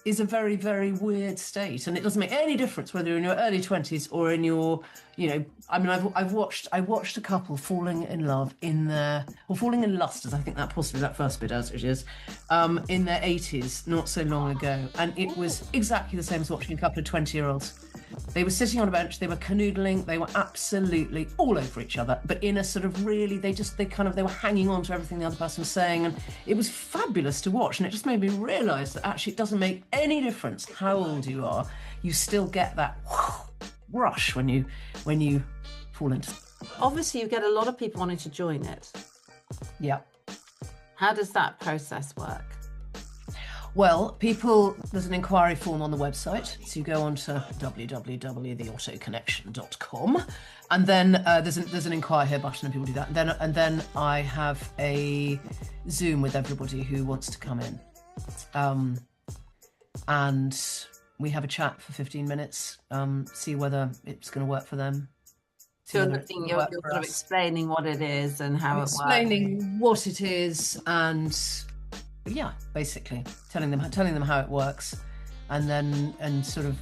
is a very, very weird state, and it doesn't make any difference whether you're in your early 20s or in your, I mean, I watched a couple falling in love falling in lust, as I think that possibly that first bit as it is, in their 80s not so long ago, and it was exactly the same as watching a couple of 20-year-olds. They were sitting on a bench, they were canoodling, they were absolutely all over each other, but in a sort of really, they were hanging on to everything the other person was saying, and it was fabulous to watch, and it just made me realise that actually it doesn't make any difference how old you are, you still get that rush when you fall into. Obviously, you get a lot of people wanting to join it. Yeah. How does that process work? Well, there's an inquiry form on the website. So you go on to www.theottoconnection.com, and then there's an inquire here button, and people do that. And then I have a Zoom with everybody who wants to come in. And we have a chat for 15 minutes, see whether it's going to work for them. So you're sort of explaining what it is and how it works. Explaining what it is, and basically telling them how it works, and sort of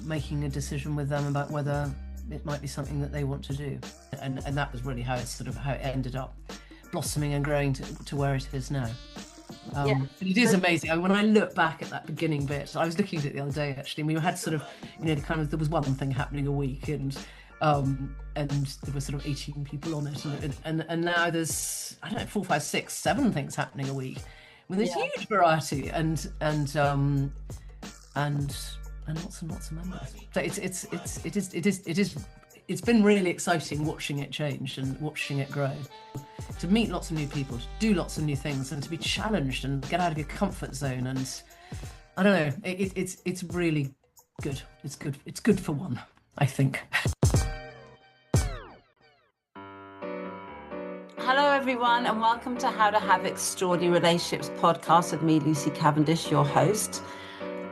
making a decision with them about whether it might be something that they want to do. And that was really how it ended up blossoming and growing to where it is now. It is amazing. I mean, when I look back at that beginning bit, I was looking at it the other day actually, and we had sort of, there was one thing happening a week, and there were sort of 18 people on it, and now there's, I don't know, 4, 5, 6, 7 things happening a week. I mean, there's huge variety and lots and lots of members. So it's been really exciting watching it change and watching it grow. To meet lots of new people, to do lots of new things, and to be challenged and get out of your comfort zone. And I don't know, it's really good. It's good for one, I think. Hello everyone, and welcome to How to Have Extraordinary Relationships podcast with me, Lucy Cavendish, your host.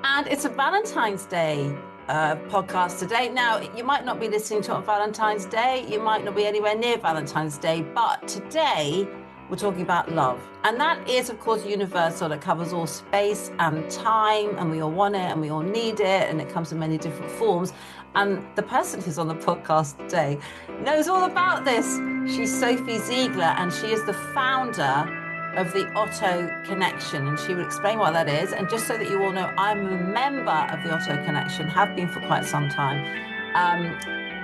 And it's a Valentine's Day podcast today. Now, you might not be listening to it on Valentine's Day, you might not be anywhere near Valentine's Day, but today we're talking about love. And that is, of course, universal. It covers all space and time, and we all want it and we all need it, and it comes in many different forms. And the person who's on the podcast today knows all about this. She's Sophie Ziegler, and she is the founder of the Otto Connection, and she will explain what that is. And just so that you all know, I'm a member of the Otto Connection, have been for quite some time.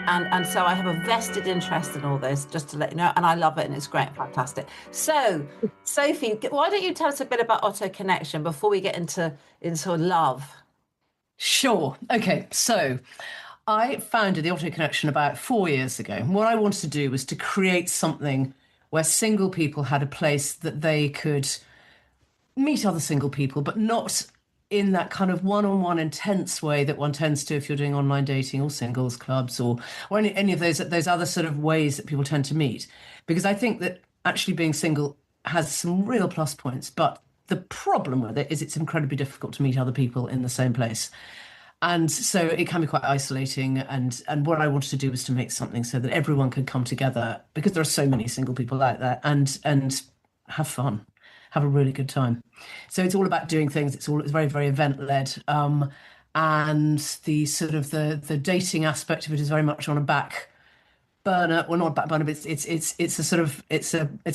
And so I have a vested interest in all this, just to let you know, and I love it, and it's great, fantastic. So, Sophie, why don't you tell us a bit about Otto Connection before we get into love? Sure. Okay, so I founded the Otto Connection about 4 years ago. And what I wanted to do was to create something where single people had a place that they could meet other single people, but not in that kind of one-on-one intense way that one tends to if you're doing online dating or singles clubs or any of those other sort of ways that people tend to meet. Because I think that actually being single has some real plus points, but the problem with it is it's incredibly difficult to meet other people in the same place. And so it can be quite isolating. And what I wanted to do was to make something so that everyone could come together, because there are so many single people out there, and have fun, have a really good time. So it's all about doing things. It's very, very event led. And the sort of the dating aspect of it is very much on a back burner. Well, not a back burner, but it's a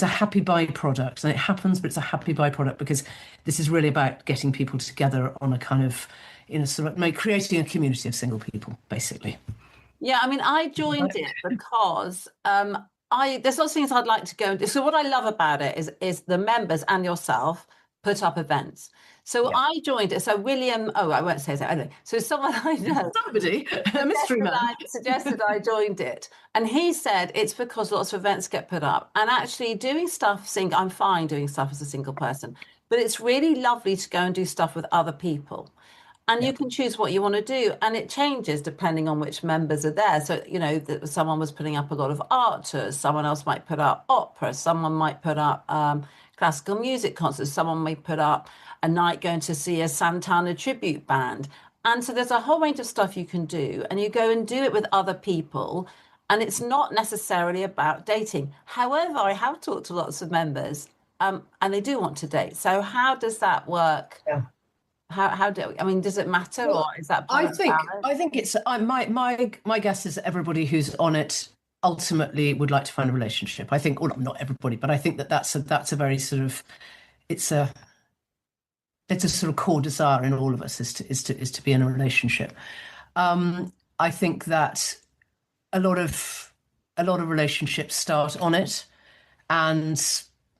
happy byproduct. And it happens, but it's a happy byproduct because this is really about getting people together on a kind of, creating a community of single people, basically. Yeah, I mean, I joined it because there's lots of things I'd like to go and do. So what I love about it is the members and yourself put up events. So yeah. I joined it. So William, I won't say that. Anyway. So someone I know, somebody, a mystery man, suggested I joined it, and he said it's because lots of events get put up, and actually doing stuff. I'm fine doing stuff as a single person, but it's really lovely to go and do stuff with other people. And you can choose what you want to do, and it changes depending on which members are there. So, someone was putting up a lot of art tours, someone else might put up opera, someone might put up classical music concerts, someone may put up a night going to see a Santana tribute band. And so there's a whole range of stuff you can do, and you go and do it with other people, and it's not necessarily about dating. However, I have talked to lots of members, and they do want to date. So how does that work? Yeah. How do I mean? Does it matter, or Well, is that part I of the think balance? I think it's my guess is that everybody who's on it ultimately would like to find a relationship. I think, well, not everybody, but I think that that's a very sort of it's a it's a sort of core desire in all of us is to be in a relationship. I think that a lot of relationships start on it, and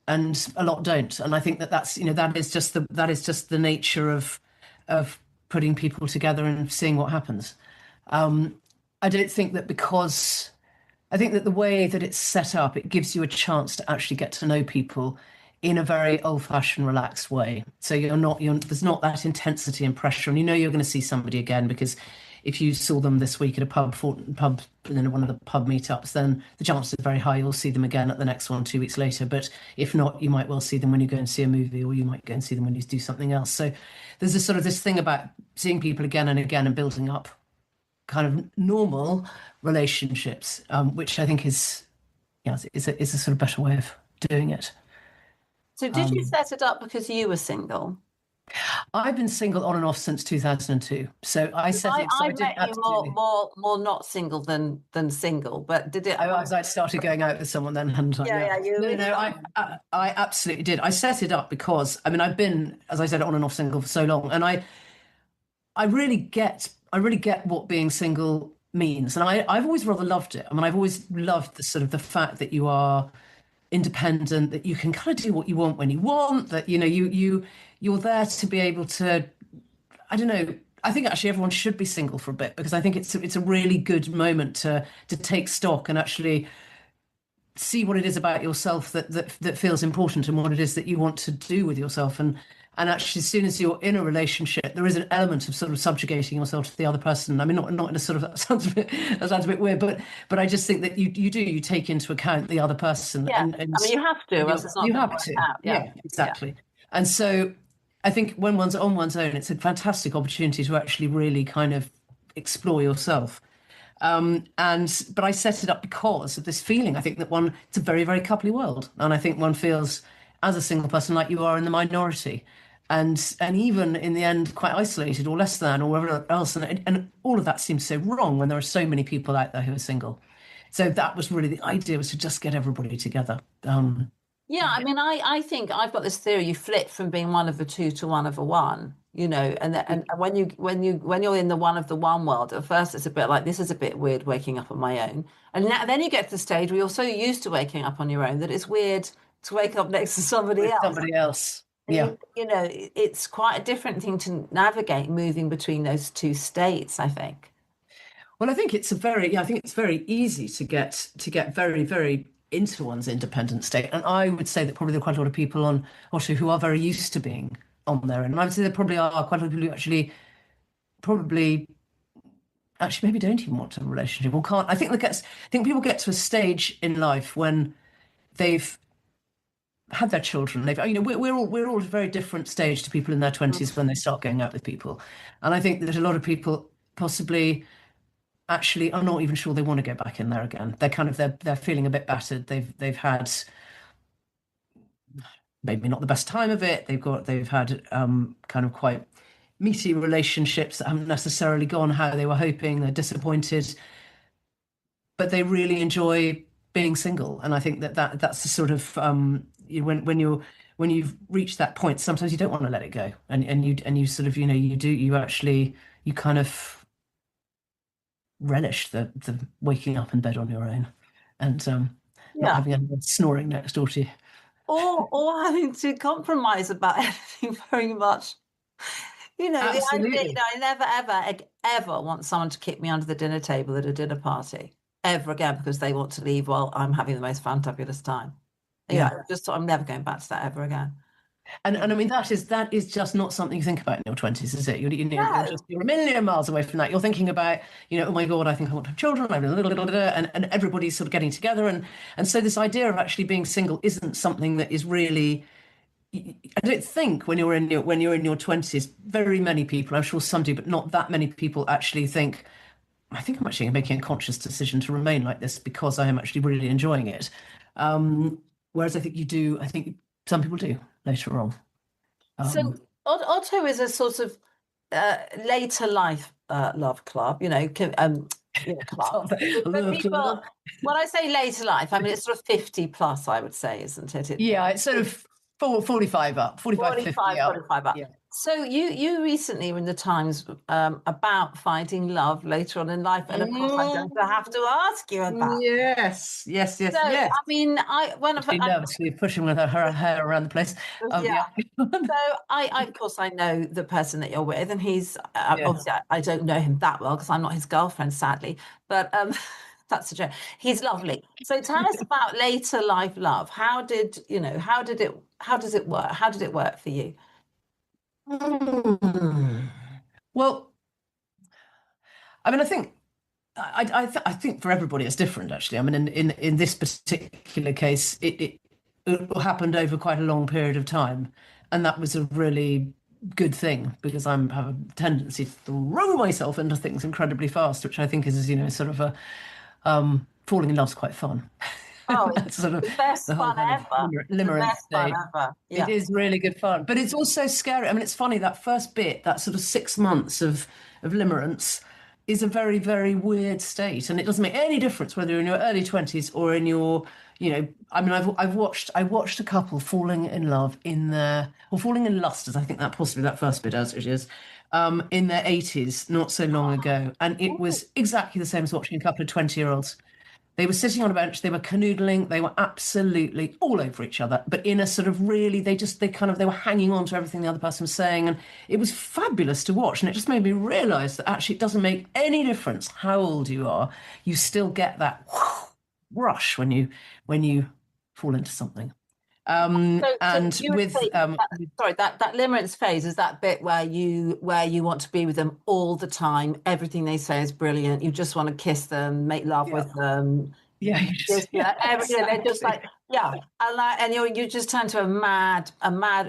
a lot don't. And I think that that's that is just the nature of putting people together and seeing what happens. I don't think that because I think that the way that it's set up, it gives you a chance to actually get to know people in a very old-fashioned, relaxed way. So there's not that intensity and pressure, and you know you're going to see somebody again because if you saw them this week at a pub, one of the pub meetups, then the chances are very high you'll see them again at the next one 2 weeks later. But if not, you might well see them when you go and see a movie, or you might go and see them when you do something else. So there's this thing about seeing people again and again and building up kind of normal relationships, which I think is a sort of better way of doing it. So did you set it up because you were single? I've been single on and off since 2002. So I set it. So I I did met you absolutely. more not single than single, but did it? I started going out with someone then, hadn't I? Yeah. Yeah, you. No, I absolutely did. I set it up because I mean I've been, as I said, on and off single for so long, and I really get what being single means, and I've always rather loved it. I mean, I've always loved the sort of the fact that you are independent, that you can kind of do what you want when you want, that you're there to be able to, I don't know. I think actually everyone should be single for a bit because I think it's a really good moment to take stock and actually see what it is about yourself that feels important and what it is that you want to do with yourself. And actually, as soon as you're in a relationship, there is an element of sort of subjugating yourself to the other person. I mean, not in a sort of that sounds a bit weird, but I just think that you take into account the other person. Yeah, and I mean, you have to, else it's not you going to have work to. out. Yeah, Yeah, exactly. And so I think when one's on one's own, it's a fantastic opportunity to actually really kind of explore yourself. But I set it up because of this feeling. I think that it's a very, very coupley world. And I think one feels as a single person like you are in the minority. And even in the end, quite isolated or less than or whatever else. And all of that seems so wrong when there are so many people out there who are single. So that was really the idea, was to just get everybody together. Yeah, I mean, I think I've got this theory: you flip from being one of a two to one of a one, and when you're in the one of the one world, at first it's a bit like, this is a bit weird waking up on my own, and then you get to the stage where you're so used to waking up on your own that it's weird to wake up next to somebody with else. somebody else. And Yeah. it's quite a different thing to navigate moving between those two states, I think. Well, I think it's very easy to get very, very into one's independent state. And I would say that probably there are quite a lot of people on Otto who are very used to being on their own. And I would say there probably are quite a lot of people who probably actually maybe don't even want to have a relationship or can't. I think people get to a stage in life when they've had their children. We're all at a very different stage to people in their 20s when they start going out with people. And I think that a lot of people possibly actually are not even sure they want to go back in there again. They're feeling a bit battered. They've had maybe not the best time of it. They've had kind of quite meaty relationships that haven't necessarily gone how they were hoping. They're disappointed, but they really enjoy being single. And I think that's the sort of when you've reached that point, sometimes you don't want to let it go, and you sort of you kind of relish the waking up in bed on your own, and not having anyone snoring next door to you, or having to compromise about anything very much. Absolutely. I never ever want someone to kick me under the dinner table at a dinner party ever again because they want to leave while I'm having the most fantabulous time. I'm never going back to that ever again. And I mean that is just not something you think about in your 20s, is it? You're a million miles away from that. You're thinking about, oh my God, I think I want to have children. And everybody's sort of getting together, and so this idea of actually being single isn't something that is really. I don't think when you're in your 20s, very many people, I'm sure some do, but not that many people actually think, I think I'm actually making a conscious decision to remain like this because I am actually really enjoying it. Whereas I think I think some people do later on. So Otto is a sort of later life love club, club. But people, when I say later life, I mean it's sort of 50 plus, I would say, isn't it? Yeah, it's sort of 45 up, 45, 50 up. 45 up. Yeah. So you recently were in the Times about finding love later on in life, and of course I'm going to have to ask you about. Yes. So, I mean, I've been nervously pushing with her hair around the place. Yeah. So of course, I know the person that you're with, and he's obviously I don't know him that well because I'm not his girlfriend, sadly. But that's a joke. He's lovely. So tell us about later life love. How does it work? How did it work for you? Well, I mean, I think for everybody it's different, actually. I mean, in this particular case, it happened over quite a long period of time, and that was a really good thing because I have a tendency to throw myself into things incredibly fast, which I think is, sort of a falling in love's quite fun. Oh, it's sort of the best fun ever. Limerence stage. Yeah. It is really good fun, but it's also scary. I mean, it's funny, that first bit, that sort of 6 months of limerence is a very, very weird state, and it doesn't make any difference whether you're in your early 20s or in your, I mean, I watched a couple falling in love or falling in lust, as I think that possibly that first bit as it is, in their 80s not so long ago, and it was exactly the same as watching a couple of 20-year-olds. They were sitting on a bench, they were canoodling, they were absolutely all over each other, but in a sort of really, they were hanging on to everything the other person was saying. And it was fabulous to watch. And it just made me realize that actually it doesn't make any difference how old you are. You still get that rush when you fall into something. That limerence phase is that bit where you want to be with them all the time. Everything they say is brilliant. You just want to kiss them, make love with them. Yeah, they're just like, and you just turn to a mad.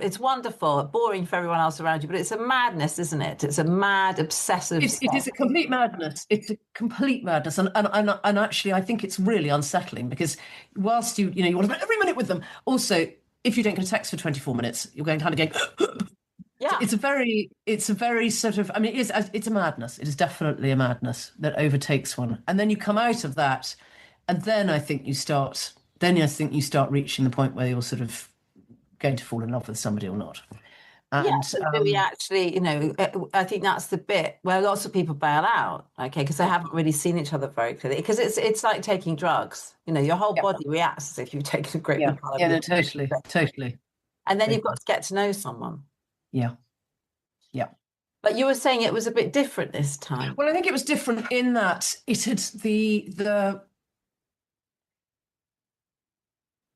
It's wonderful, boring for everyone else around you, but it's a madness, isn't it? It's a mad, obsessive. It is a complete madness. It's a complete madness, and actually, I think it's really unsettling because whilst you want to spend every minute with them, also if you don't get a text for 24 minutes, you're going kind of going. Yeah, it's a very sort of. I mean, it's a madness. It is definitely a madness that overtakes one, and then you come out of that, and then I think you start. Then I think you start reaching the point where you're sort of going to fall in love with somebody or not. And, do we actually, I think that's the bit where lots of people bail out, okay, because they haven't really seen each other very clearly. Because it's like taking drugs. Your whole body reacts as if you've taken a great deal of no, totally. And then you've got to get to know someone. Yeah. But you were saying it was a bit different this time. Well, I think it was different in that it had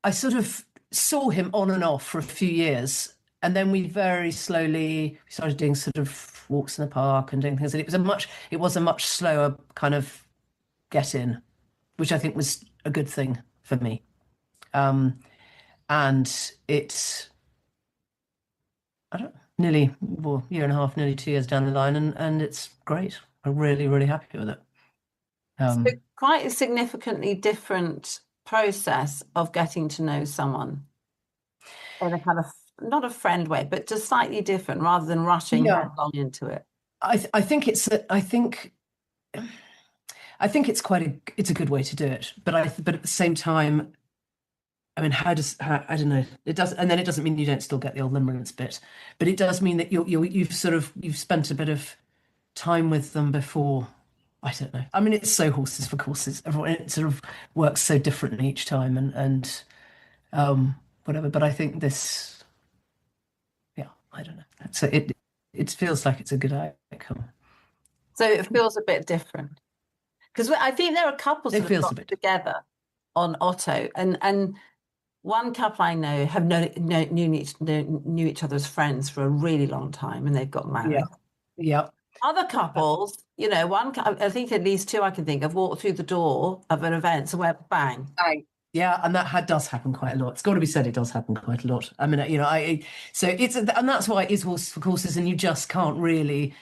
I sort of saw him on and off for a few years. And then we very slowly started doing sort of walks in the park and doing things. And it was a much slower kind of get in, which I think was a good thing for me. And it's, I don't know, year and a half, nearly 2 years down the line, and it's great. I'm really, really happy with it. So quite a significantly different process of getting to know someone in a kind of, not a friend way, but just slightly different rather than rushing headlong into it. I think it's it's a good way to do it, but at the same time, I mean, I don't know. It does, and then it doesn't mean you don't still get the old limerence bit, but it does mean that you've spent a bit of time with them before. I don't know. I mean, it's so horses for courses. It sort of works so differently each time, and whatever. But I think this. I don't know. So it feels like it's a good outcome. So it feels a bit different because I think there are couples that have got together on Otto, and one couple I know have knew each other as friends for a really long time, and they've got married. Yeah. Other couples, I think at least two I can think of, walked through the door of an event and went bang. Yeah, and that does happen quite a lot. It's got to be said, it does happen quite a lot. I mean, so it's, and that's why it is horses for courses, and you just can't really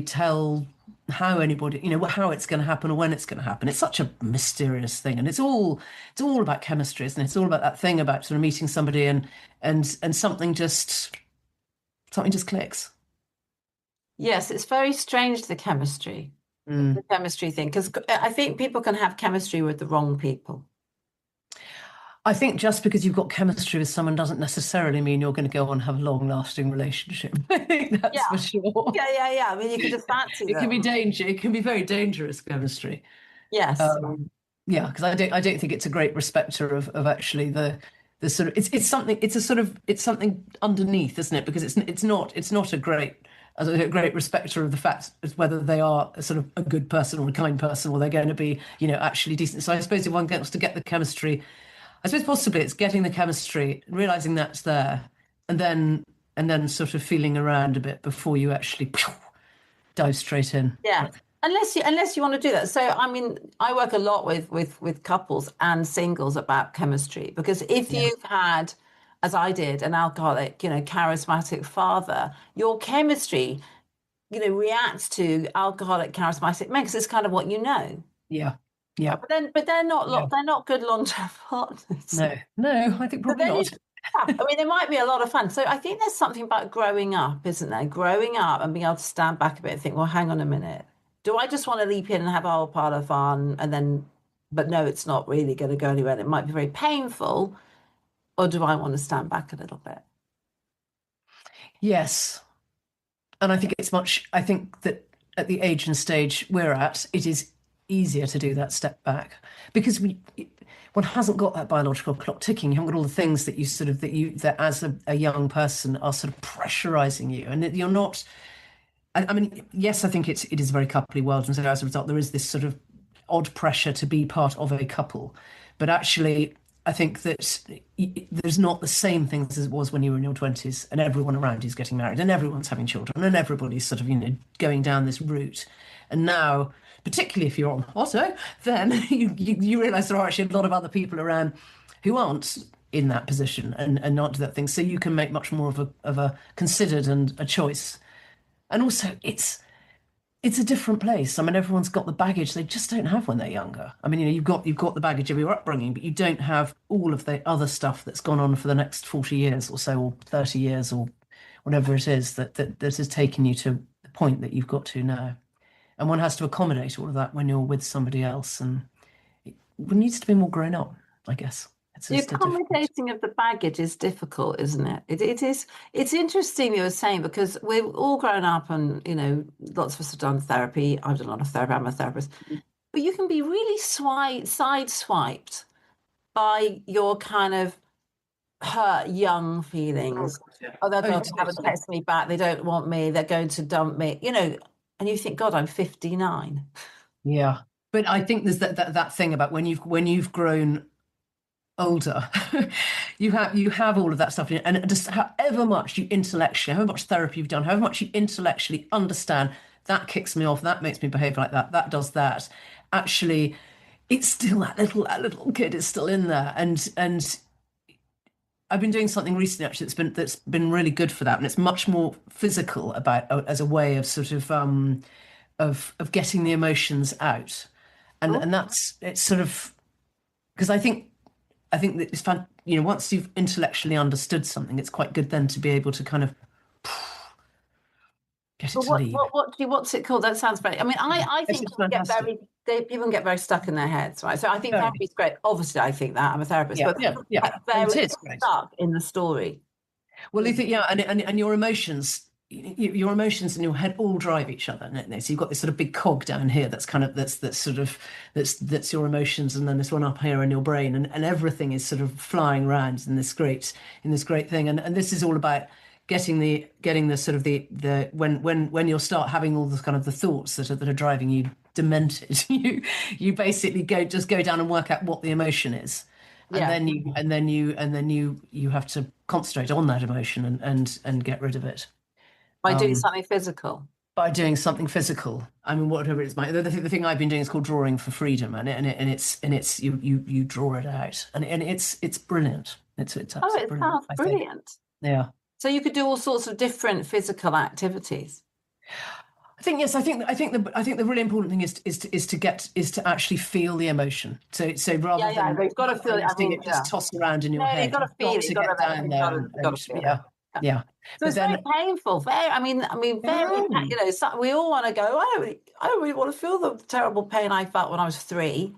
tell how anybody, how it's going to happen or when it's going to happen. It's such a mysterious thing, and it's all about chemistry, isn't it? It's all about that thing about sort of meeting somebody and something just clicks. Yes, it's very strange, the chemistry. The Mm. chemistry thing, because I think people can have chemistry with the wrong people. I think just because you've got chemistry with someone doesn't necessarily mean you're going to go on and have a long-lasting relationship. I think Yeah. that's for sure. Yeah. I mean, you could just fancy It can be them. it can be very dangerous chemistry. Yes. Yeah, because I don't think it's a great respecter of actually the sort of it's something it's a sort of it's something underneath, isn't it? Because it's not a great respecter of the fact as whether they are a sort of a good person or a kind person or they're going to be, actually decent. So I suppose if one gets to get the chemistry, I suppose possibly it's getting the chemistry, realizing that's there, and then sort of feeling around a bit before you actually dive straight in. Yeah. Unless you want to do that. So I mean, I work a lot with couples and singles about chemistry, because if Yeah. you've had, as I did, an alcoholic, charismatic father, your chemistry, reacts to alcoholic charismatic men, because it's kind of what you know. Yeah. Yeah. But they're not Yeah. they're not good long-term partners. No, I think So probably then not. yeah, I mean, there might be a lot of fun. So I think there's something about growing up, isn't there? Growing up and being able to stand back a bit and think, well, hang on a minute. Do I just want to leap in and have a whole part of fun and then, but no, it's not really going to go anywhere. It might be very painful. Or do I want to stand back a little bit? Yes. And I think that at the age and stage we're at, it is easier to do that step back because one hasn't got that biological clock ticking. You haven't got all the things that you sort of, that as a young person are sort of pressurizing you. And that you're not, I mean, yes, I think it is a very coupley world. And so as a result, there is this sort of odd pressure to be part of a couple. But actually, I think that there's not the same things as it was when you were in your 20s and everyone around you is getting married and everyone's having children and everybody's sort of, going down this route. And now, particularly if you're on Otto, then you realize there are actually a lot of other people around who aren't in that position and not do that thing. So you can make much more of a considered and a choice. And also, it's a different place. I mean, everyone's got the baggage they just don't have when they're younger. I mean, you've got the baggage of your upbringing, but you don't have all of the other stuff that's gone on for the next 40 years or so, or 30 years, or whatever it is that has taken you to the point that you've got to now. And one has to accommodate all of that when you're with somebody else, and one needs to be more grown up, I guess. It's The just a different. accommodating of the baggage is difficult, isn't it? It is. It's interesting you were saying, because we've all grown up and, lots of us have done therapy. I've done a lot of therapy. I'm a therapist. But you can be really sideswiped by your kind of hurt young feelings. Oh, they're going to have a text me back. They don't want me. They're going to dump me, and you think, God, I'm 59. Yeah. But I think there's that thing about when you've grown older, you have all of that stuff, and just however much therapy you've done, however much you intellectually understand, that kicks me off, that makes me behave like that does that. Actually, it's still that little kid is still in there, and I've been doing something recently actually that's been really good for that, and it's much more physical about as a way of sort of getting the emotions out, and that's it's sort of because I think that it's fun, once you've intellectually understood something, it's quite good then to be able to kind of get it But to leave. what's it called? That sounds very. I mean, I It's think just fantastic. people can get very stuck in their heads, right? So I think Very. therapy is great. Obviously, I think that I'm a therapist, Yeah, but yeah, people yeah. get And it very is great. stuck in the story. Well, you think, yeah, and your emotions, your emotions and your head all drive each other. Don't they? So you've got this sort of big cog down here that's kind of that's sort of that's your emotions, and then this one up here in your brain, and everything is sort of flying around in this great thing. And this is all about getting the sort of the when you'll start having all the kind of the thoughts that are driving you demented, you basically go down and work out what the emotion is, and Yeah. then you have to concentrate on that emotion and get rid of it By doing something physical. by doing something physical. I mean, whatever it's the thing I've been doing is called drawing for freedom, and it's you draw it out, and it's brilliant. It's Oh, absolutely it brilliant, sounds I think. brilliant. Yeah. So you could do all sorts of different physical activities. I think yes. I think the really important thing is to actually feel the emotion. So rather Yeah, than you've got to feel it. I seeing mean, it yeah. just toss around in your No, you've head, got to you've feel got it. to You've got get to, down you've there got to, and, you've got and to feel it. yeah, Yeah. So But it's very then, painful. Very. We all want to go. I don't really want to feel the terrible pain I felt when I was 3.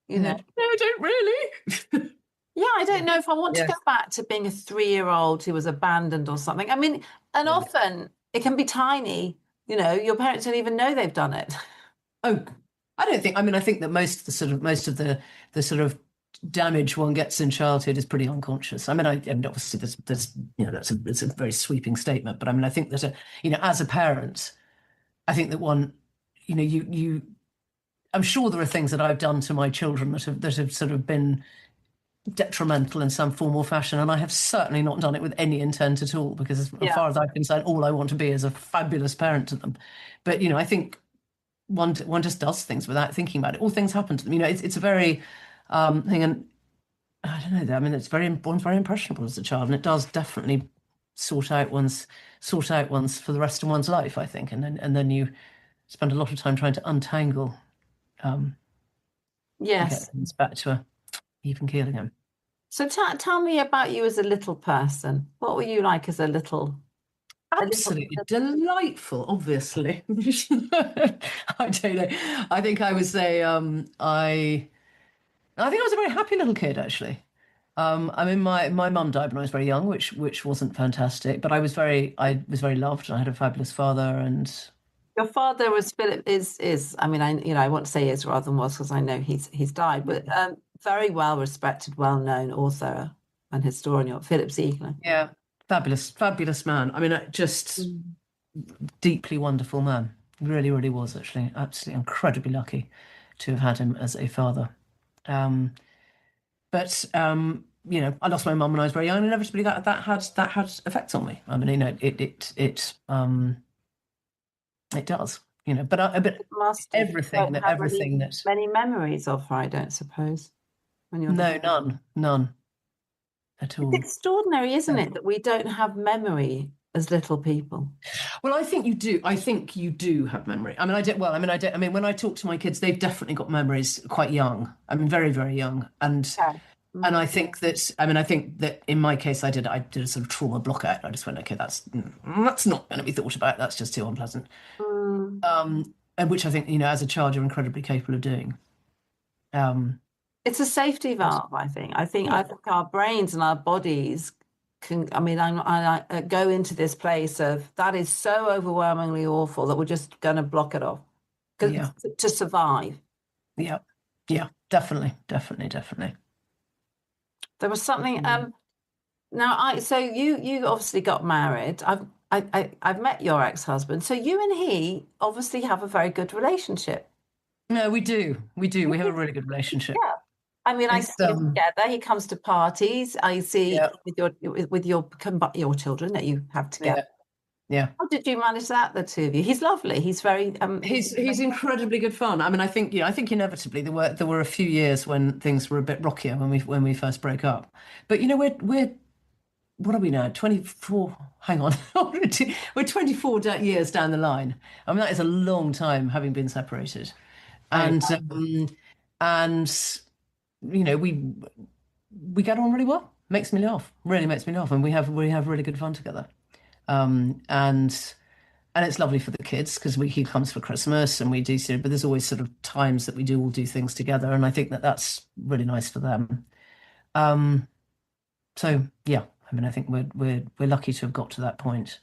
no, don't really. Yeah, I don't know if I want to Yes. go back to being a 3-year-old who was abandoned or something. And Yeah. often it can be tiny. Your parents don't even know they've done it. Oh, I don't think. I mean, I think that most of the sort of damage one gets in childhood is pretty unconscious. I mean, obviously there's it's a very sweeping statement, but I mean, I think that as a parent, I think that one, you I'm sure there are things that I've done to my children that have sort of been detrimental in some form or fashion, and I have certainly not done it with any intent at all, because as Yeah. far as I'm concerned, all I want to be is a fabulous parent to them. But I think one just does things without thinking about it. All things happen to them. It's a very thing, and I don't know. I mean, one's very impressionable as a child, and it does definitely sort out one's for the rest of one's life, I think. And then you spend a lot of time trying to untangle um, and get Yes. things back to a even keel again. So tell me about you as a little person. What were you like as a little? Absolutely delightful, obviously. I don't know. I think I was a I think I was a very happy little kid, actually. I mean, my mum died when I was very young, which wasn't fantastic, but I was very loved. I had a fabulous father, and Your father was Philip is I want to say is rather than was because I know he's died, but very well respected, well known author and historian, Philip Ziegler. yeah, fabulous, fabulous man. I mean, just Mm. deeply wonderful man. Really, really was, actually. Absolutely incredibly lucky to have had him as a father. Um, but I lost my mum when I was very young, and inevitably that had effects on me. I mean, it does. But Must have. You everything don't that have everything that many memories of her, I don't suppose, when you're little. no, none at It's all. extraordinary, isn't No. it, that we don't have memory as little people? Well, I think you do. I think you do have memory. I mean, I did. Well, I mean, I did. I mean, when I talk to my kids, they've definitely got memories quite young. I mean, very, very young. And Okay. and Mm. I think that in my case, I did a sort of trauma block out. I just went, okay, that's not going to be thought about. That's just too unpleasant. Mm. And which I think, as a child, you're incredibly capable of doing. Um, It's a safety valve, I think. I think our brains and our bodies can. I go into this place of that is so overwhelmingly awful that we're just going to block it off yeah, to survive. yeah, yeah, definitely, definitely, definitely. There was something. Mm. Now, so you obviously got married. I've met your ex-husband. So you and he obviously have a very good relationship. No, we do, we do. We have a really good relationship. Yeah. I see It's you together. He comes to parties. I see yeah, with your children that you have together. yeah, yeah. How did you manage that, the two of you? He's lovely. He's very He's incredibly good fun. I mean, I think inevitably there were a few years when things were a bit rockier when we first broke up. But we're what are we now? 24. Hang on, we're 24 years down the line. I mean, that is a long time having been separated, very and lovely. we get on really well. Makes me laugh, really makes me laugh, and we have really good fun together. And it's lovely for the kids because he comes for Christmas and we do so, but there's always sort of times that we do all do things together, and I think that that's really nice for them. Um, so yeah, I mean, I think we're lucky to have got to that point.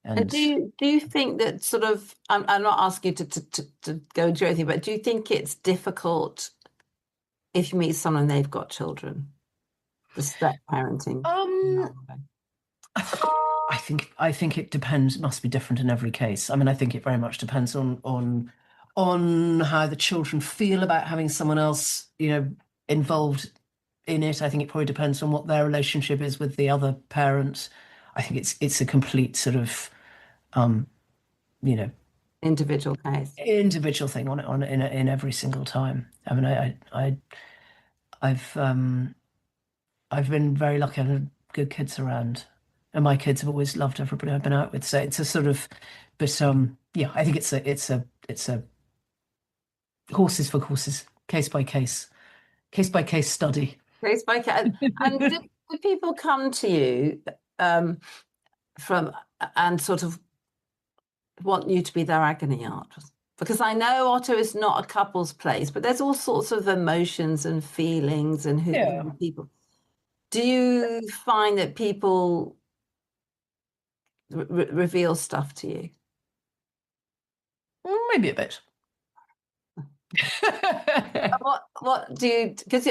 And And do you think that sort of I'm not asking you to go into anything, but do you think it's difficult if you meet someone and they've got children, the step parenting? um, I think it depends. It must be different in every case. I mean, I think it very much depends on how the children feel about having someone else, involved in it. I think it probably depends on what their relationship is with the other parent. I think it's a complete sort of um, you know Individual case. individual thing on in every single time. I mean, I've been very lucky. I've had good kids around, and my kids have always loved everybody I've been out with. So it's a sort of, but yeah, I think it's a horses for courses, case by case study. Case by case. And do people come to you? and sort of want you to be their agony aunt? Because I know Otto is not a couple's place, but there's all sorts of emotions and feelings and who people. Do you find that people reveal stuff to you? Maybe a bit. What do you, because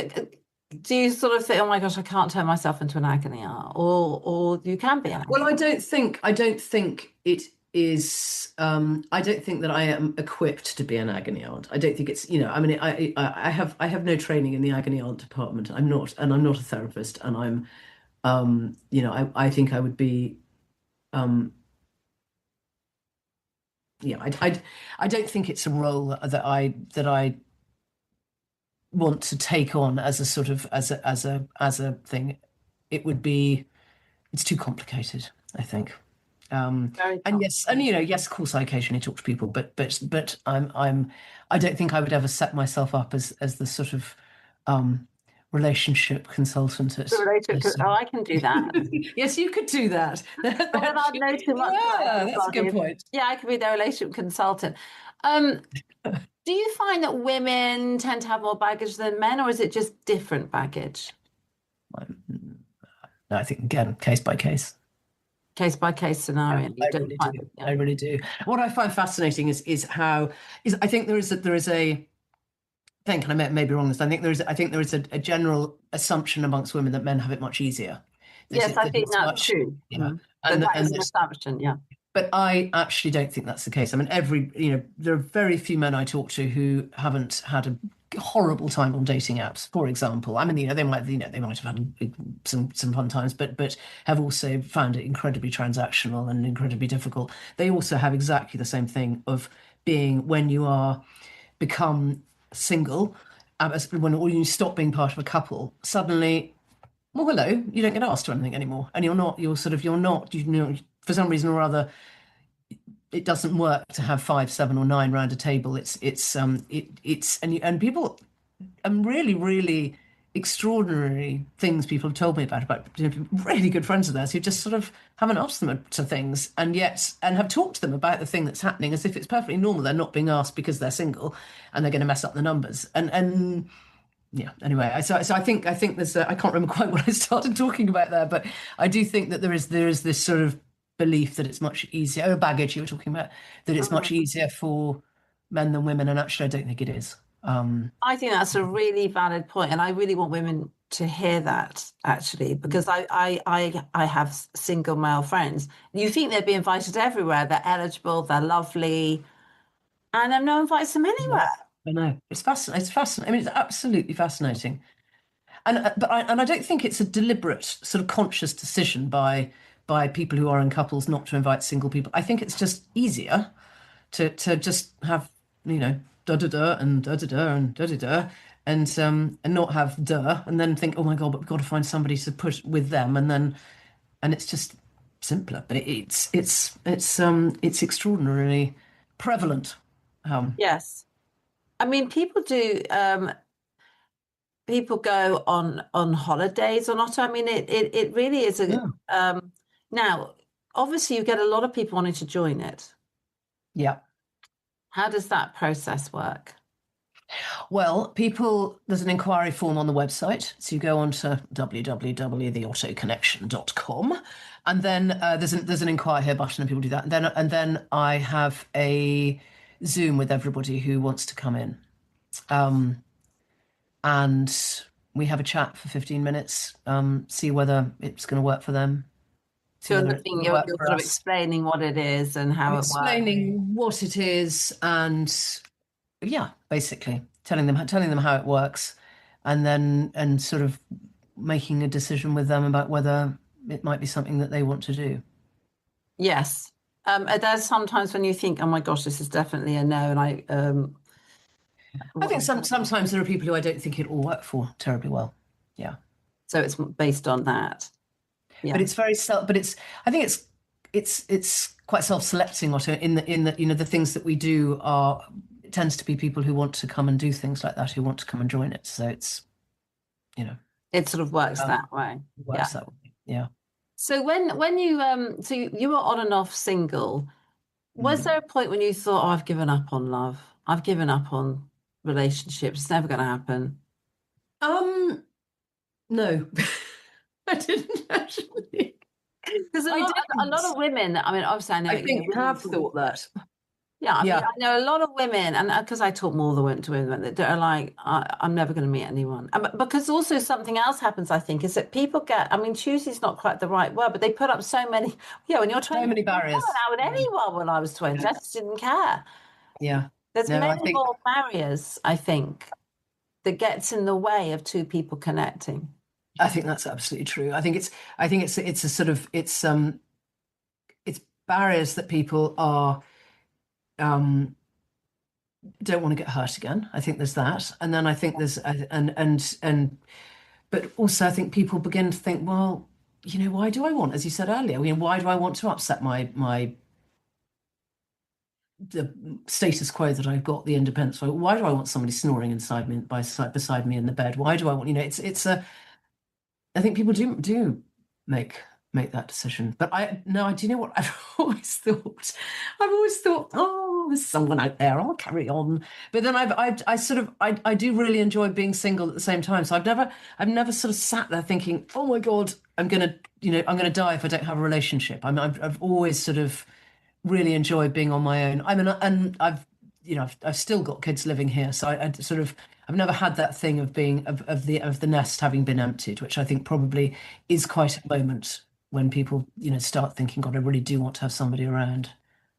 do you sort of think, oh my gosh, I can't turn myself into an agony aunt, or you can be an agony? Well, I don't think it is. I don't think that I am equipped to be an agony aunt. I don't think it's, I mean, I have no training in the agony aunt department. I'm not a therapist, and I think I would be, I don't think it's a role that I want to take on as a sort of as a thing. It would be, it's too complicated, I think. And yes, and yes, of course, I occasionally talk to people, but I don't think I would ever set myself up as the sort of relationship consultant. I can do that. Yes, you could do that. Without no too much. Yeah, that's a good point. Yeah, I could be their relationship consultant. Do you find that women tend to have more baggage than men, or is it just different baggage? No, I think, again, case by case. Case by case scenario. I really do. What I find fascinating is how I think there is a thing, and I may be wrong this. I think there is a general assumption amongst women that men have it much easier. Yes, I think that's true. Yeah, and that is an assumption. Yeah. But I actually don't think that's the case. I mean, there are very few men I talk to who haven't had a horrible time on dating apps, for example. I mean, they might have had some fun times, but have also found it incredibly transactional and incredibly difficult. They also have exactly the same thing of being, when you are become single, when you stop being part of a couple, suddenly, well, hello, you don't get asked to anything anymore, and you're not for some reason or other, it doesn't work to have 5, 7, or 9 round a table. It's and people, really, really extraordinary things people have told me about really good friends of theirs who just sort of haven't asked them to things, and have talked to them about the thing that's happening as if it's perfectly normal. They're not being asked because they're single, and they're going to mess up the numbers. And yeah, anyway, so I think there's I can't remember quite what I started talking about there, but I do think that there is this sort of belief that it's much easier, baggage you were talking about, that it's much easier for men than women, and actually I don't think it is. I think that's a really valid point, and I really want women to hear that, actually, because I have single male friends. You think they'd be invited everywhere, they're eligible, they're lovely, and no one invites them anywhere. I know, it's fascinating. I mean, it's absolutely fascinating. But I don't think it's a deliberate sort of conscious decision by people who are in couples not to invite single people. I think it's just easier to just have, da da da and da da da and da da da, and not have duh, and then think, oh my God, but we've got to find somebody to put with them, and it's just simpler. But it's extraordinarily prevalent. Yes, I mean, people do. People go on holidays or not. I mean, it really is now, obviously, you get a lot of people wanting to join it. Yeah. How does that process work? Well, there's an inquiry form on the website. So you go on to www.theottoconnection.com, and then there's an inquire here button, and people do that. And then I have a Zoom with everybody who wants to come in. And we have a chat for 15 minutes, see whether it's going to work for them. So you're sort of explaining what it is and how it works. Explaining what it is, and basically telling them how it works, and sort of making a decision with them about whether it might be something that they want to do. Yes. There's sometimes when you think, oh my gosh, this is definitely a no, and I think sometimes there are people who I don't think it will work for terribly well. Yeah. So it's based on that. Yeah. But it's I think it's quite self-selecting, Otto, in the the things that we do it tends to be people who want to come and do things like that, who want to come and join it. So it's, it sort of works that way. That way. Yeah. So when you you were on and off single, was Mm. there a point when you thought, oh, I've given up on love? I've given up on relationships. It's never going to happen. Um, no, I didn't actually. Because I mean, I a lot of women, I mean, obviously I know, I you know, think women have talk. thought that. Yeah, I mean, Yeah, I know a lot of women, and because I talk more than to women, that are like, I'm never going to meet anyone. Because also something else happens, I think, is that people get, I mean, choosy not quite the right word, but they put up so many, yeah, when you're so 20, many I went barriers. out with Yeah, anyone when I was 20. I just didn't care. yeah. There's No, I many think more barriers, I think, that gets in the way of two people connecting. I think that's absolutely true. I think it's a sort of it's barriers that people are um don't want to get hurt again. I think there's that, and then I think there's and but also I think people begin to think, well, why do I want, as you said earlier, why do I want to upset my the status quo that I've got, the independence? Why do I want somebody snoring inside me beside me in the bed? Why do I want, it's a I think people do make make that decision. But I no, I do you know what I've always thought? I've always thought, oh, there's someone out there, I'll carry on. But then I sort of I do really enjoy being single at the same time. So I've never sort of sat there thinking, oh my God, I'm gonna die if I don't have a relationship. I've always sort of really enjoyed being on my own. I mean, and I've still got kids living here, so I sort of I've never had that thing of being of the nest having been emptied, which I think probably is quite a moment when people start thinking, God, I really do want to have somebody around.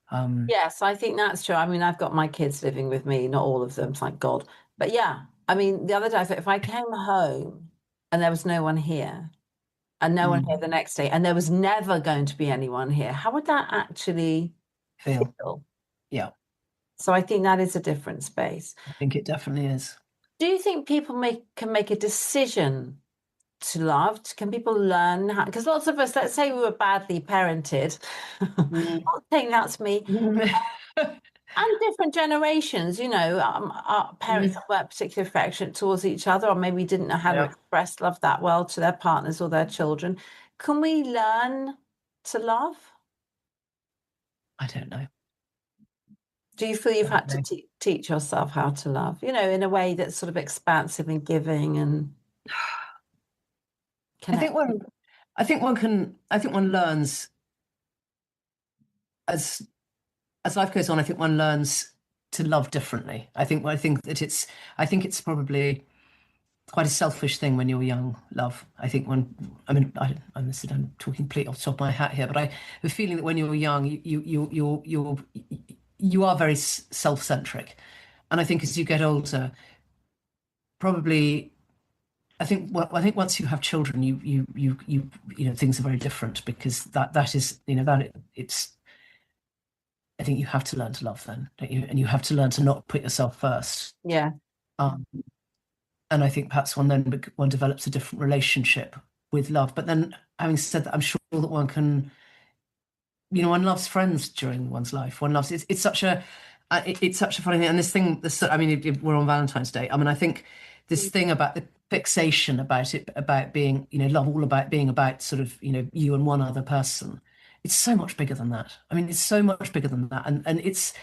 Um, Yes, I think that's true. I mean, I've got my kids living with me, not all of them, thank God. But yeah, I mean, the other day, if I came home and there was no one here, and no one here mm, the next day, and there was never going to be anyone here, how would that actually feel, feel? yeah, So I think that is a different space. I think it definitely is. Do you think people can make a decision to love? Can people learn how? Because lots of us, let's say we were badly parented, Mm. not saying that's me, and different generations, our parents Mm. weren't particularly affectionate towards each other, or maybe didn't know how to Yeah, express love that well to their partners or their children. Can we learn to love? I don't know. Do you feel you've I don't had to know. teach yourself how to love, in a way that's sort of expansive and giving and I think connect? one, I think one learns as life goes on. I think one learns to love differently. I think it's probably quite a selfish thing when you're young, love. I think I mean, I'm talking completely off the top of my hat here, but I have a feeling that when you're young, you are very self-centric. And I think as you get older, probably, I think once you have children, things are very different because that is, it's, I think you have to learn to love then, don't you? And you have to learn to not put yourself first. Yeah. Um, and I think perhaps one develops a different relationship with love. But then, having said that, I'm sure that one loves friends during one's life. One loves it's such a it's such a funny thing. And I mean, we're on Valentine's Day. I mean, I think this thing about the fixation about it, about being, love, all about being about sort of, you and one other person. It's so much bigger than that. I mean, it's so much bigger than that. And it's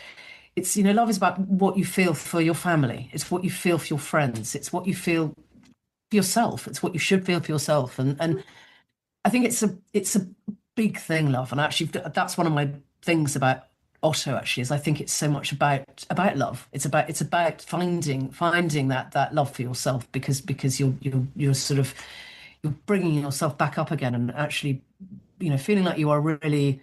love is about what you feel for your family. It's what you feel for your friends. It's what you feel for yourself. It's what you should feel for yourself. And I think it's a big thing, love. And actually, that's one of my things about Otto. Actually, is I think it's so much about love. It's about finding that love for yourself because you're sort of you're bringing yourself back up again and actually feeling like you're a really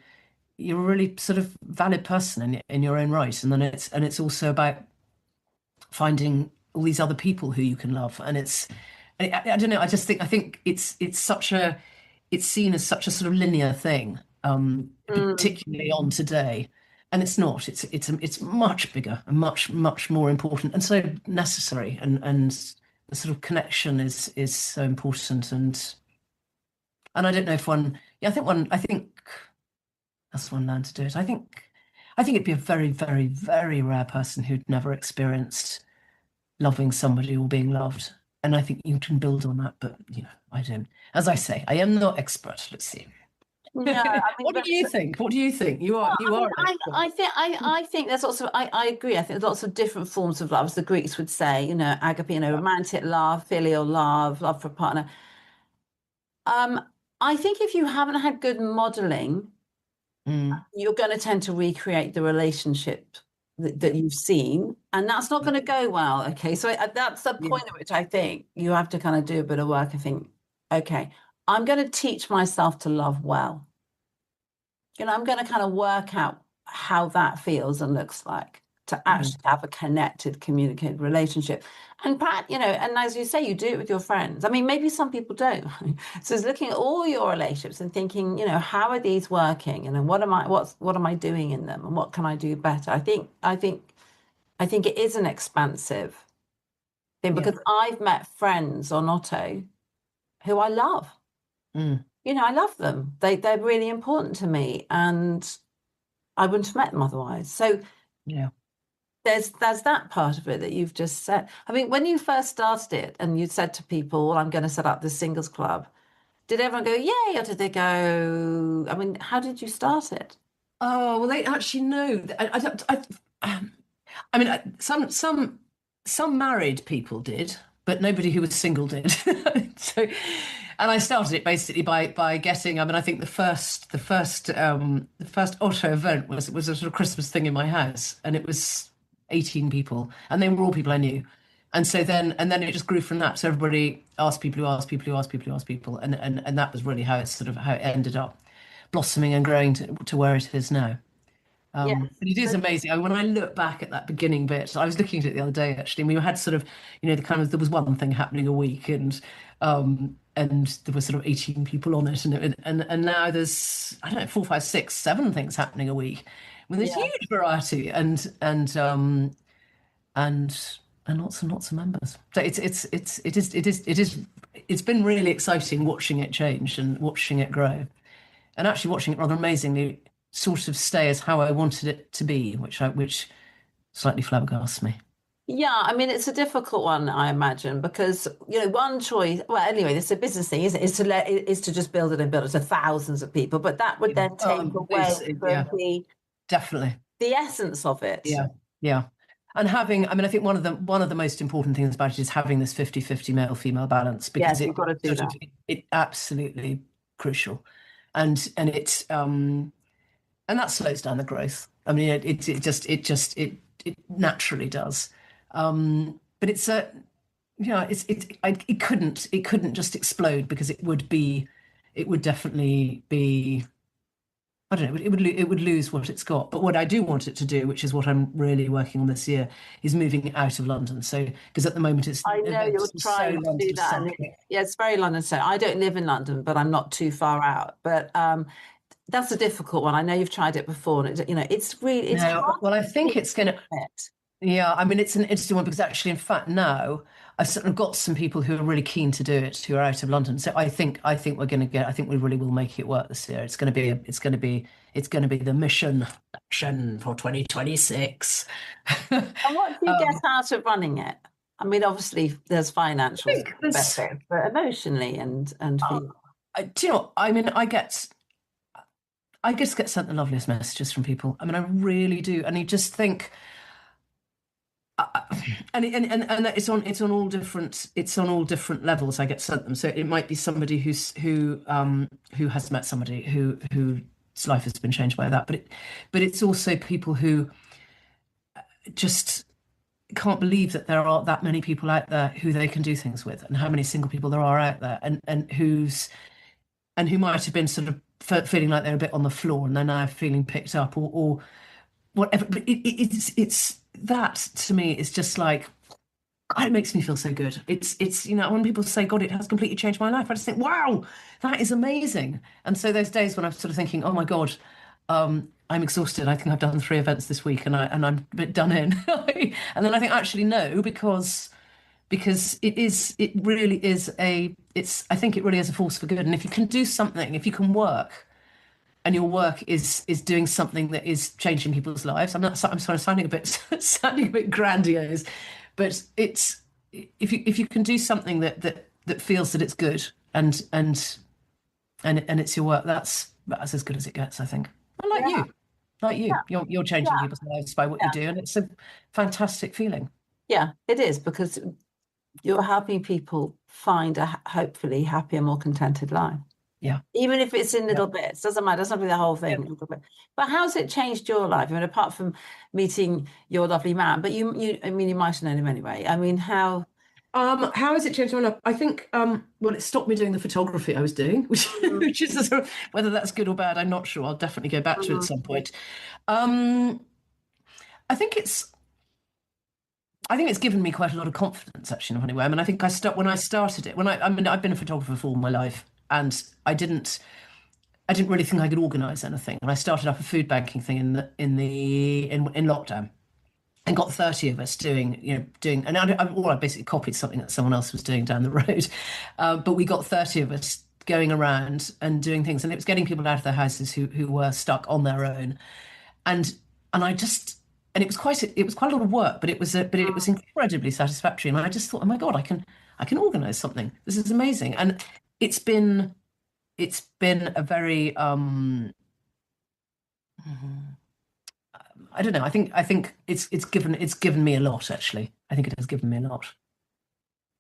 sort of valid person in your own right. And then it's also about finding all these other people who you can love. And I don't know. I think it's seen as such a sort of linear thing, Mm. particularly on today. And it's not. It's much bigger and much more important and so necessary. And the sort of connection is so important. And I don't know if one. Yeah, I think that's one learned to do it. I think it'd be a very, very, very rare person who'd never experienced loving somebody or being loved. And I think you can build on that, but I don't. As I say, I am not expert. Let's see. No, I mean, What do you think? What do you think? You I mean, are an expert. I think there's also I agree. I think there's lots of different forms of love, as the Greeks would say, agape, romantic love, filial love, love for a partner. Um, I think if you haven't had good modeling, Mm, you're going to tend to recreate the relationship that you've seen, and that's not going to go well. Okay, so that's the yeah. point at which I think you have to kind of do a bit of work. I think, okay, I'm going to teach myself to love well. I'm going to kind of work out how that feels and looks like to Mm, actually have a connected, communicated relationship. And and as you say, you do it with your friends. I mean, maybe some people don't. So it's looking at all your relationships and thinking, how are these working? And then what am I doing in them? And what can I do better? I think it is an expansive thing yeah. because I've met friends on Otto who I love. Mm, I love them. They're really important to me. And I wouldn't have met them otherwise. So yeah. there's that part of it that you've just said. I mean, when you first started it and you said to people, well, I'm going to set up this singles club, did everyone go, yay, or did they go, I mean, how did you start it? Oh, well, they actually know. I don't. I mean, some married people did, but nobody who was single did. So, and I started it basically by getting. I mean, I think the first Otto event was a sort of Christmas thing in my house, and it was 18 people, and they were all people I knew. And then it just grew from that. So everybody asked people who asked people who asked people who asked people, and that was really how it ended up blossoming and growing to where it is now. Yes. But it is amazing. I mean, when I look back at that beginning bit, I was looking at it the other day actually, and we had sort of, there was one thing happening a week, and there were sort of 18 people on it, and now there's, I don't know, four, five, six, seven things happening a week. I mean, there's Yeah. huge variety and lots and lots of members. So it's been really exciting watching it change and watching it grow, and actually watching it rather amazingly sort of stay as how I wanted it to be, which slightly flabbergasts me. Yeah, I mean, it's a difficult one, I imagine, because, one choice, well, anyway, it's a business thing, isn't it? Is to just build it and build it to thousands of people, but that would then take away Yeah, from definitely. the essence of it. Yeah, yeah. And I mean, I think one of the most important things about it is having this 50-50 male-female balance, because Yes, it you've got to do sort of that. it absolutely crucial, and and that slows down the growth. I mean, it naturally does. But it's a it couldn't just explode, because it would definitely be, I don't know, it would lose what it's got. But what I do want it to do, which is what I'm really working on this year, is moving it out of London. So, because at the moment it's I know you're events are so trying to do London that, and centric. yeah, it's very London. So I don't live in London, but I'm not too far out. But that's a difficult one. I know you've tried it before, and it's No, hard well, I to think it's going to. it. Yeah, I mean, it's an interesting one, because actually, in fact, now I've sort of got some people who are really keen to do it, who are out of London. So I think I think we really will make it work this year. It's going to be the mission for 2026. And what do you get out of running it? I mean, obviously, there's financial think there's, benefits, but emotionally and uh, for do you know, I mean, I just get sent the loveliest messages from people. I mean, I really do. And you just think, and that it's on all different levels. I get sent them. So it might be somebody who has met somebody whose life has been changed by that. But it's also people who just can't believe that there are that many people out there who they can do things with, and how many single people there are out there, and who might have been sort of feeling like they're a bit on the floor, and they're now feeling picked up, or whatever. But it's that, to me, is just like, God, it makes me feel so good. It's when people say, God, it has completely changed my life, I just think, wow, that is amazing. And so those days when I'm sort of thinking, oh my God, I'm exhausted. I think I've done 3 events this week, and I'm a bit done in. And then I think, actually no, because it really is I think it really is a force for good. And if you can do something, if you can work, and your work is doing something that is changing people's lives. I'm sort of sounding a bit grandiose, but it's, if you can do something that feels that it's good, and it's your work, that's as good as it gets, I think. And Yeah, like you, you're changing yeah, people's lives by what you yeah, do, and it's a fantastic feeling. yeah. It is because you're helping people find a hopefully happier, more contented life. Yeah, Even if it's in yeah, little bits, doesn't matter, doesn't have to be the whole yeah. thing, a little bit. But how's it changed your life? I mean, apart from meeting your lovely man, but I mean, you might have known him anyway. I mean, how? How has it changed my life? I think, well, it stopped me doing the photography I was doing, which, Mm, which is a sort of, whether that's good or bad, I'm not sure. I'll definitely go back to it at mm, some point. Um, I think it's, I think it's given me quite a lot of confidence, actually, in a funny way. I mean, I think when I started it, I mean, I've been a photographer for all my life, and I didn't really think I could organise anything. And I started up a food banking thing in lockdown, and got 30 of us and I basically copied something that someone else was doing down the road. But we got 30 of us going around and doing things, and it was getting people out of their houses who were stuck on their own. And and I just and it was quite a lot of work, but it was mm. incredibly satisfactory. And I just thought, oh my God, I can organize something. This is amazing. And it's been it's been a very I don't know. I think it's given me a lot, actually. I think it has given me a lot.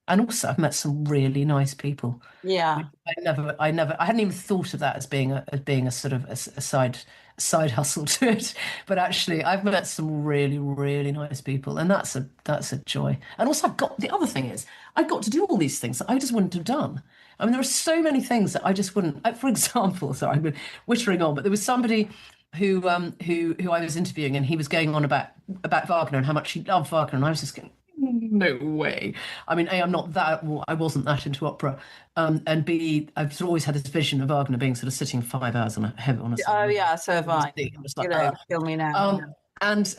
And also I've met some really nice people. Yeah, I hadn't even thought of that as being a sort of a side hustle to it. But actually I've met some really, really nice people, and that's a joy. And also the other thing is I got to do all these things that I just wouldn't have done. I mean, there are so many things that I just wouldn't. For example, sorry, I've been wittering on, but there was somebody who I was interviewing, and he was going on about Wagner and how much he loved Wagner, and I was just going, no way. I mean, A, I'm not that, well, I wasn't that into opera, and B, I've sort of always had this vision of Wagner being sort of sitting 5 hours on a oh sort yeah, so have of I. seat. I'm just You like, know, ugh. kill me now. Um, and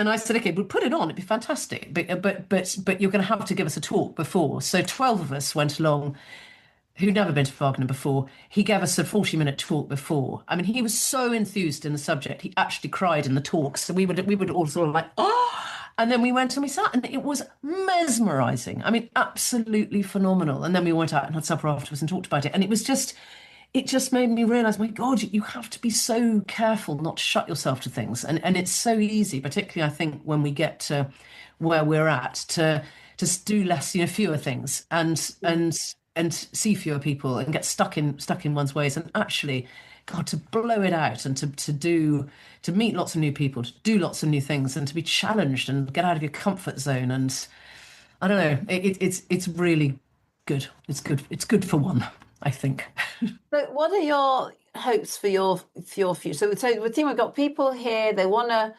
I said, okay, we'll put it on. It'd be fantastic, but you're going to have to give us a talk before. So 12 of us went along who'd never been to Wagner before. He gave us a 40-minute talk before. I mean, he was so enthused in the subject, he actually cried in the talk. So we would all sort of like, oh, and then we went and we sat, and it was mesmerizing. I mean, absolutely phenomenal. And then we went out and had supper afterwards and talked about it. And it just made me realize, my God, you have to be so careful not to shut yourself to things. And it's so easy, particularly I think when we get to where we're at, to just do less, fewer things and see fewer people and get stuck in one's ways. And actually, God, to blow it out and to meet lots of new people, to do lots of new things, and to be challenged and get out of your comfort zone. And I don't know, it's really good. It's good for one, I think. So what are your hopes for your future? So the team, we've got people here, they wanna,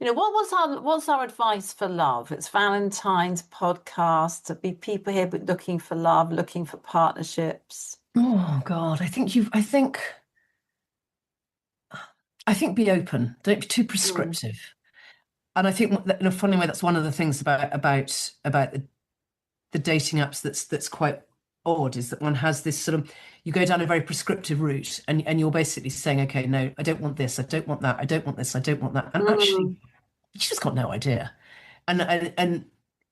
what's our advice for love? It's Valentine's podcast to be people here but looking for love, looking for partnerships. Oh God, I think be open. Don't be too Mm, prescriptive. And I think that in a funny way, that's one of the things about the dating apps that's quite odd, is that one has this sort of, you go down a very prescriptive route, and you're basically saying, okay, no, I don't want this, I don't want that, I don't want this, I don't want that. And actually, mm, you just got no idea. And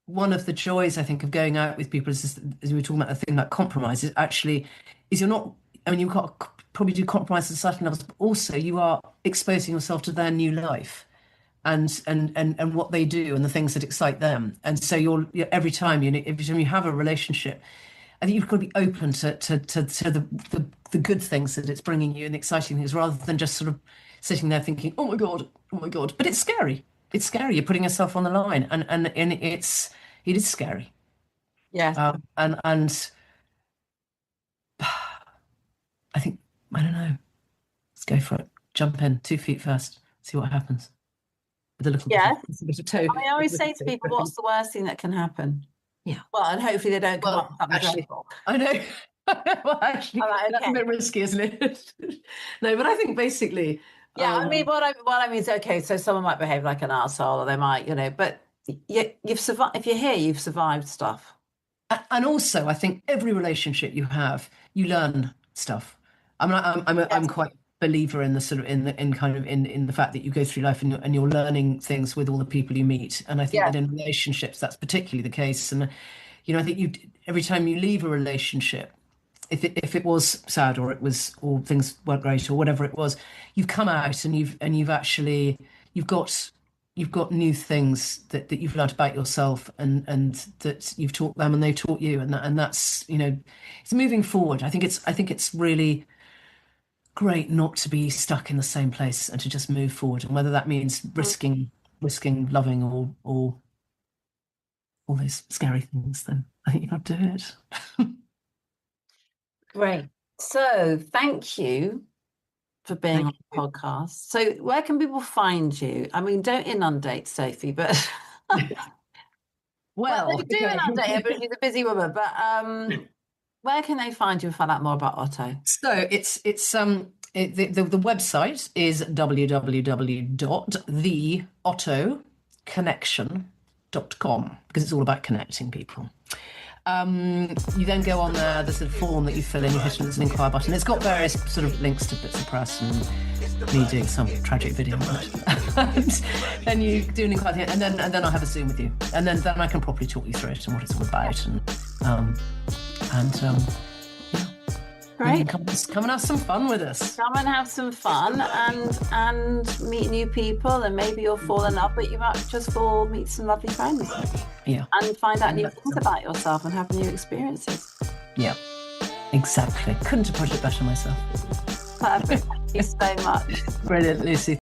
one of the joys, I think, of going out with people is, as we were talking about the thing about compromise, is you're not, I mean, you've got to probably do compromise at certain levels, but also you are exposing yourself to their new life and what they do and the things that excite them. And so every time you have a relationship, I think you've got to be open to the good things that it's bringing you and the exciting things, rather than just sort of sitting there thinking, oh my God, oh my God. But it's scary. It's scary. You're putting yourself on the line, and it is scary. yes. And I think, I don't know. Let's go for it. Jump in, 2 feet first. See what happens with Yes. a bit of toe. I always say to people, what's the worst thing that can happen? Yeah. Well, and hopefully they don't come up Well, with something actually, dreadful. I know. Well, actually, All right, that's a okay. bit risky, isn't it? No, but I think basically, Yeah, I mean, what I mean is, okay, so someone might behave like an arsehole, or they might, but you've survived. If you're here, you've survived stuff. and also, I think every relationship you have, you learn stuff. I'm Yes. quite a believer in the sort of in kind of in the fact that you go through life and you're learning things with all the people you meet. And I think Yes. that in relationships, that's particularly the case. And I think every time you leave a relationship, if it was sad, or things weren't great, or whatever it was, you've come out and you've got new things that you've learned about yourself, and that you've taught them and they've taught you, and that's, it's moving forward. I think it's really great not to be stuck in the same place and to just move forward, and whether that means risking loving or all those scary things, then I think you got to do it. Great. So thank you for being on the podcast. So where can people find you? I mean, don't inundate Sophie, but well, they do inundate her, but she's a busy woman. But where can they find you and find out more about Otto? So the website is www.theottoconnection.com, because it's all about connecting people. You then go on there, there's a form that you fill in, you hit there's an inquire button. It's got various sort of links to bits of press and me doing some tragic video on it. And then you do an inquiry thing, and then I'll have a Zoom with you, and then I can properly talk you through it and what it's all about, and Great. Come and have some fun with us. Come and have some fun and meet new people, and maybe you'll fall in love, but you might just meet some lovely friends. Yeah. And find out new things about yourself and have new experiences. Yeah, exactly. Couldn't have put it better myself. Perfect. Thank you so much. Brilliant, Lucy.